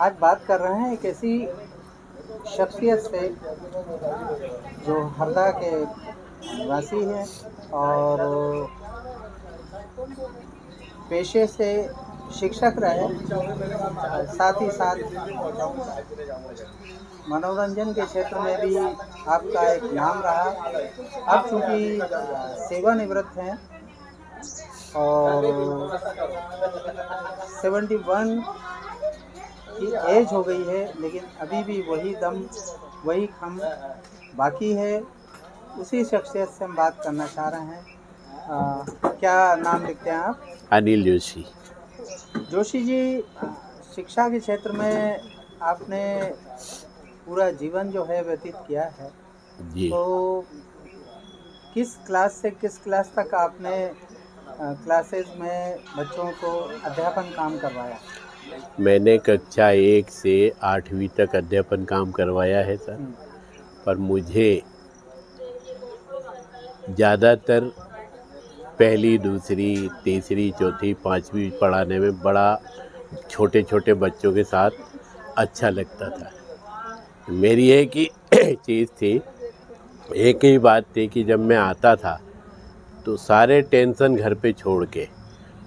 आज बात कर रहे हैं एक ऐसी शख्सियत से जो हरदा के निवासी हैं और पेशे से शिक्षक रहे और साथ ही साथ मनोरंजन के क्षेत्र में भी आपका एक नाम रहा। अब चूँकि सेवानिवृत्त हैं और 71 की एज हो गई है, लेकिन अभी भी वही दम वही खम बाकी है। उसी शख्सियत से हम बात करना चाह रहे हैं। क्या नाम लिखते हैं आप? अनिल जोशी। जोशी जी, शिक्षा के क्षेत्र में आपने पूरा जीवन जो है व्यतीत किया है, जी। तो किस क्लास से किस क्लास तक आपने क्लासेस में बच्चों को अध्यापन काम करवाया? मैंने कक्षा 1 से 8वीं तक अध्यापन काम करवाया है सर। पर मुझे ज़्यादातर पहली, दूसरी, तीसरी, चौथी, 5वीं पढ़ाने में बड़ा छोटे छोटे बच्चों के साथ अच्छा लगता था। मेरी एक ही चीज़ थी, एक ही बात थी कि जब मैं आता था तो सारे टेंशन घर पे छोड़ के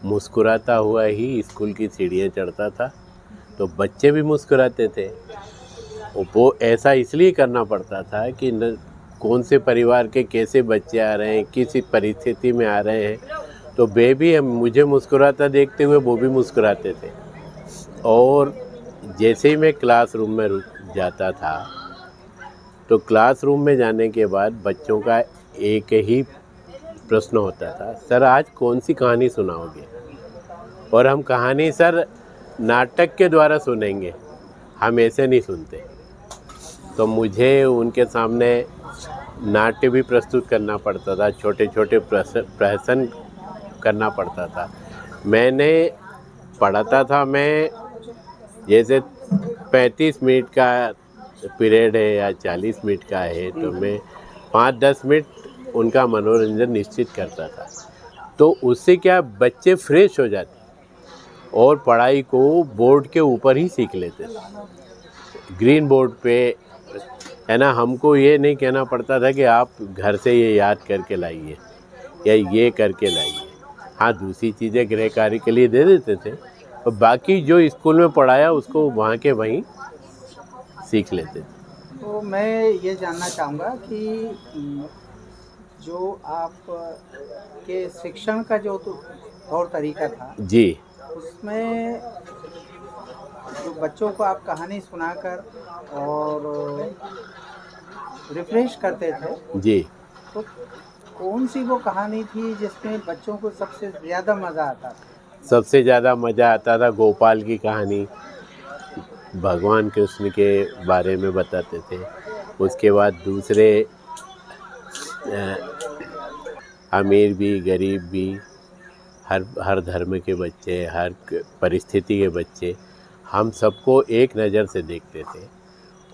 मुस्कुराता हुआ ही स्कूल की सीढ़ियाँ चढ़ता था। तो बच्चे भी मुस्कुराते थे। वो ऐसा इसलिए करना पड़ता था कि न कौन से परिवार के कैसे बच्चे आ रहे हैं, किस परिस्थिति में आ रहे हैं, तो वे भी मुझे मुस्कुराता देखते हुए वो भी मुस्कुराते थे। और जैसे ही मैं क्लासरूम में जाता था तो क्लासरूम में जाने के बाद बच्चों का एक ही प्रश्न होता था, सर आज कौन सी कहानी सुनाओगे? और हम कहानी सर नाटक के द्वारा सुनेंगे, हम ऐसे नहीं सुनते। तो मुझे उनके सामने नाट्य भी प्रस्तुत करना पड़ता था, छोटे छोटे प्रहसन करना पड़ता था। मैंने पढ़ाता था, मैं जैसे 35 मिनट का पीरियड है या 40 मिनट का है तो मैं 5-10 मिनट उनका मनोरंजन निश्चित करता था। तो उससे क्या बच्चे फ्रेश हो जाते और पढ़ाई को बोर्ड के ऊपर ही सीख लेते थे, ग्रीन बोर्ड पे, है ना। हमको ये नहीं कहना पड़ता था कि आप घर से ये याद करके लाइए या ये करके लाइए। हाँ, दूसरी चीज़ें गृह कार्य के लिए दे देते थे और बाकी जो स्कूल में पढ़ाया उसको वहाँ के वहीं सीख लेते थे। तो मैं ये जानना चाहूँगा कि जो आप के शिक्षण का जो तौर तरीका था जी, उसमें जो बच्चों को आप कहानी सुनाकर और रिफ्रेश करते थे, जी। तो कौन सी वो कहानी थी जिसमें बच्चों को सबसे ज़्यादा मज़ा आता था? सबसे ज़्यादा मज़ा आता था गोपाल की कहानी, भगवान कृष्ण के बारे में बताते थे। उसके बाद दूसरे अमीर भी गरीब भी, हर धर्म के बच्चे, हर परिस्थिति के बच्चे, हम सबको एक नज़र से देखते थे।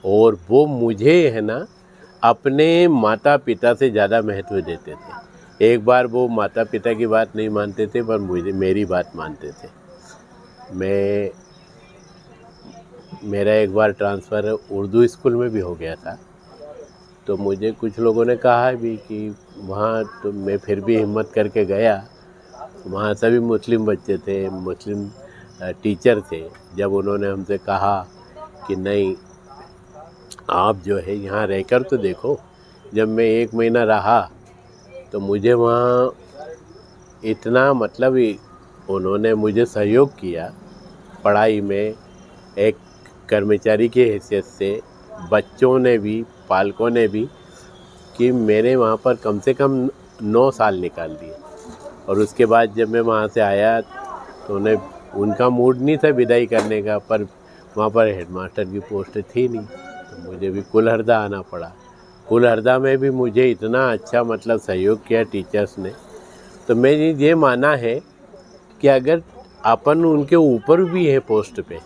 और वो मुझे है ना अपने माता पिता से ज़्यादा महत्व देते थे। एक बार वो माता पिता की बात नहीं मानते थे पर मेरी बात मानते थे। मेरा एक बार ट्रांसफ़र उर्दू स्कूल में भी हो गया था, तो मुझे कुछ लोगों ने कहा भी कि वहाँ, तो मैं फिर भी हिम्मत करके गया। वहाँ सभी मुस्लिम बच्चे थे, मुस्लिम टीचर थे। जब उन्होंने हमसे कहा कि नहीं, आप जो है यहाँ रहकर तो देखो। जब मैं 1 महीना रहा तो मुझे वहाँ इतना मतलब उन्होंने मुझे सहयोग किया पढ़ाई में, एक कर्मचारी की हैसियत से, बच्चों ने भी, पालकों ने भी, कि मैंने वहाँ पर कम से कम 9 साल निकाल दिए। और उसके बाद जब मैं वहाँ से आया तो उनका मूड नहीं था विदाई करने का, पर वहाँ पर हेडमास्टर की पोस्ट थी नहीं, तो मुझे भी कुलहरदा आना पड़ा। कुलहरदा में भी मुझे इतना अच्छा मतलब सहयोग किया टीचर्स ने। तो मैं ये माना है कि अगर अपन उनके ऊपर भी है पोस्ट पे,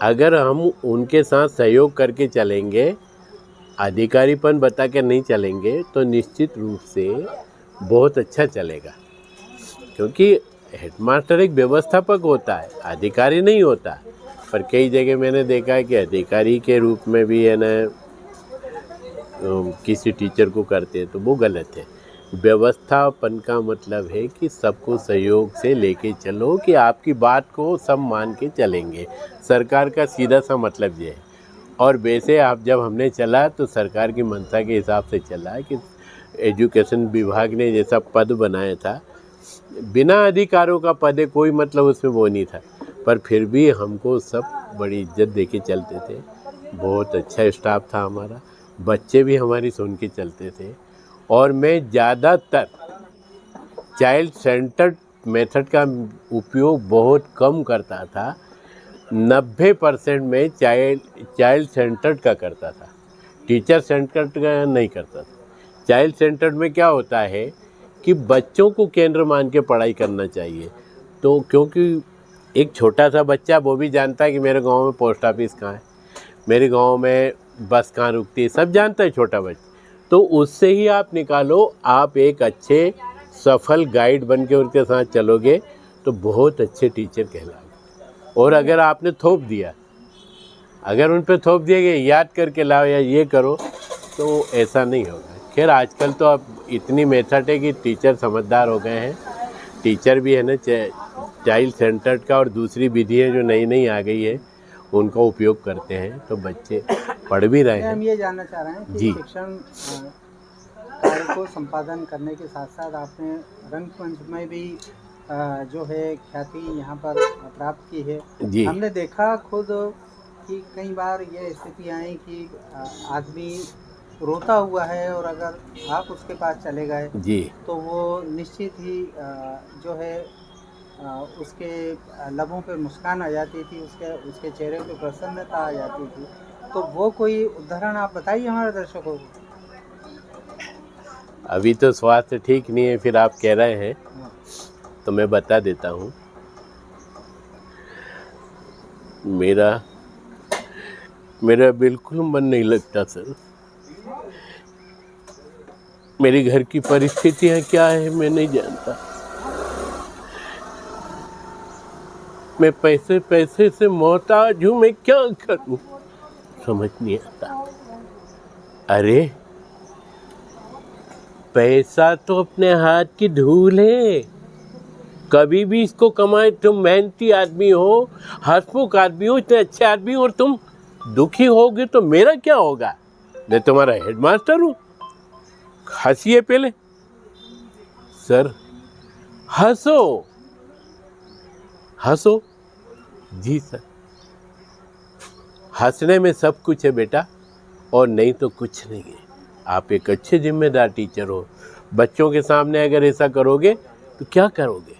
अगर हम उनके साथ सहयोग करके चलेंगे, अधिकारीपन बता के नहीं चलेंगे, तो निश्चित रूप से बहुत अच्छा चलेगा। क्योंकि हेडमास्टर एक व्यवस्थापक होता है, अधिकारी नहीं होता। पर कई जगह मैंने देखा है कि अधिकारी के रूप में भी है ना किसी टीचर को करते हैं, तो वो गलत है। व्यवस्थापन का मतलब है कि सबको सहयोग से लेके चलो कि आपकी बात को सब मान के चलेंगे। सरकार का सीधा सा मतलब ये है। और वैसे आप जब हमने चला तो सरकार की मंशा के हिसाब से चला कि एजुकेशन विभाग ने जैसा पद बनाया था, बिना अधिकारों का पद है, कोई मतलब उसमें वो नहीं था, पर फिर भी हमको सब बड़ी इज्जत दे के चलते थे। बहुत अच्छा स्टाफ था हमारा, बच्चे भी हमारी सुन के चलते थे। और मैं ज़्यादातर चाइल्ड सेंटर्ड मेथड का उपयोग बहुत कम करता था। 90% में चाइल्ड सेंटर्ड का करता था, टीचर सेंटर्ड का नहीं करता था। चाइल्ड सेंटर्ड में क्या होता है कि बच्चों को केंद्र मान के पढ़ाई करना चाहिए। तो क्योंकि एक छोटा सा बच्चा वो भी जानता है कि मेरे गांव में पोस्ट ऑफिस कहाँ है, मेरे गांव में बस कहाँ रुकती है, सब जानता है छोटा बच्चा। तो उससे ही आप निकालो, आप एक अच्छे सफल गाइड बन के उनके साथ चलोगे तो बहुत अच्छे टीचर कहलाओगे। और अगर आपने थोप दिया, अगर उन पे थोप दिया कि याद करके लाओ या ये करो, तो ऐसा नहीं होगा। खैर आजकल तो अब इतनी मेथड है कि टीचर समझदार हो गए हैं। टीचर भी है ना चाइल्ड सेंटर्ड का और दूसरी विधियाँ जो नई नई आ गई है उनका उपयोग करते हैं, तो बच्चे पढ़ भी रहे हैं। हम ये जानना चाह रहे हैं कि जी। शिक्षण कार्य को संपादन करने के साथ साथ आपने रंगमंच में भी जो है ख्याति यहाँ पर प्राप्त की है। जी। हमने देखा खुद कि कई बार ये स्थिति आई कि आदमी रोता हुआ है और अगर आप उसके पास चले गए जी तो वो निश्चित ही जो है उसके लबों पे मुस्कान आ जाती थी, उसके चेहरे पे प्रसन्नता आ जाती थी। तो वो कोई उदाहरण आप बताइए हमारे दर्शकों को। अभी तो स्वास्थ्य ठीक नहीं है, फिर आप कह रहे हैं तो मैं बता देता हूँ। मेरा बिल्कुल मन नहीं लगता सर। मेरे घर की परिस्थितियाँ क्या है मैं नहीं जानता। मैं पैसे से मोहताज हूँ, मैं क्या करूँ समझ नहीं आता। अरे पैसा तो अपने हाथ की धूल है, कभी भी इसको कमाए। तुम मेहनती आदमी हो, हंसमुख आदमी हो, इतने अच्छे आदमी हो, और तुम दुखी होगे तो मेरा क्या होगा? मैं तुम्हारा हेडमास्टर हूँ। हंसिए पहले सर, हंसो हंसो। जी सर, हंसने में सब कुछ है बेटा, और नहीं तो कुछ नहीं है। आप एक अच्छे जिम्मेदार टीचर हो, बच्चों के सामने अगर ऐसा करोगे तो क्या करोगे?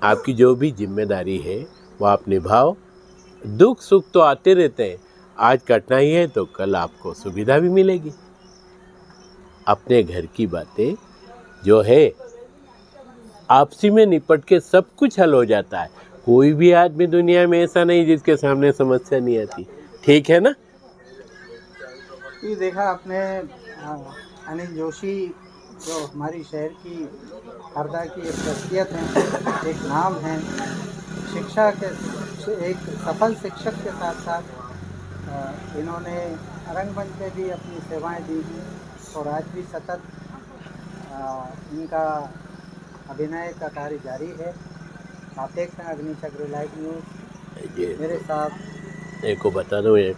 आपकी जो भी जिम्मेदारी है वो आप निभाओ। दुख सुख तो आते रहते हैं, आज कठिनाई है तो कल आपको सुविधा भी मिलेगी। अपने घर की बातें जो है आपसी में निपट के सब कुछ हल हो जाता है। कोई भी आदमी दुनिया में ऐसा नहीं जिसके सामने समस्या नहीं आती। ठीक है ना? ये देखा आपने अनिल जोशी जो हमारी शहर की हरदा की एक शख्सियत है, एक नाम है, शिक्षा के एक सफल शिक्षक के साथ साथ इन्होंने रंगमंच पे भी अपनी सेवाएं दी हैं और आज भी सतत इनका अभिनय का कार्य जारी है। आप देखते हैं अग्निचक्र लाइव न्यूज़। मेरे साथ एक को बता दो, एक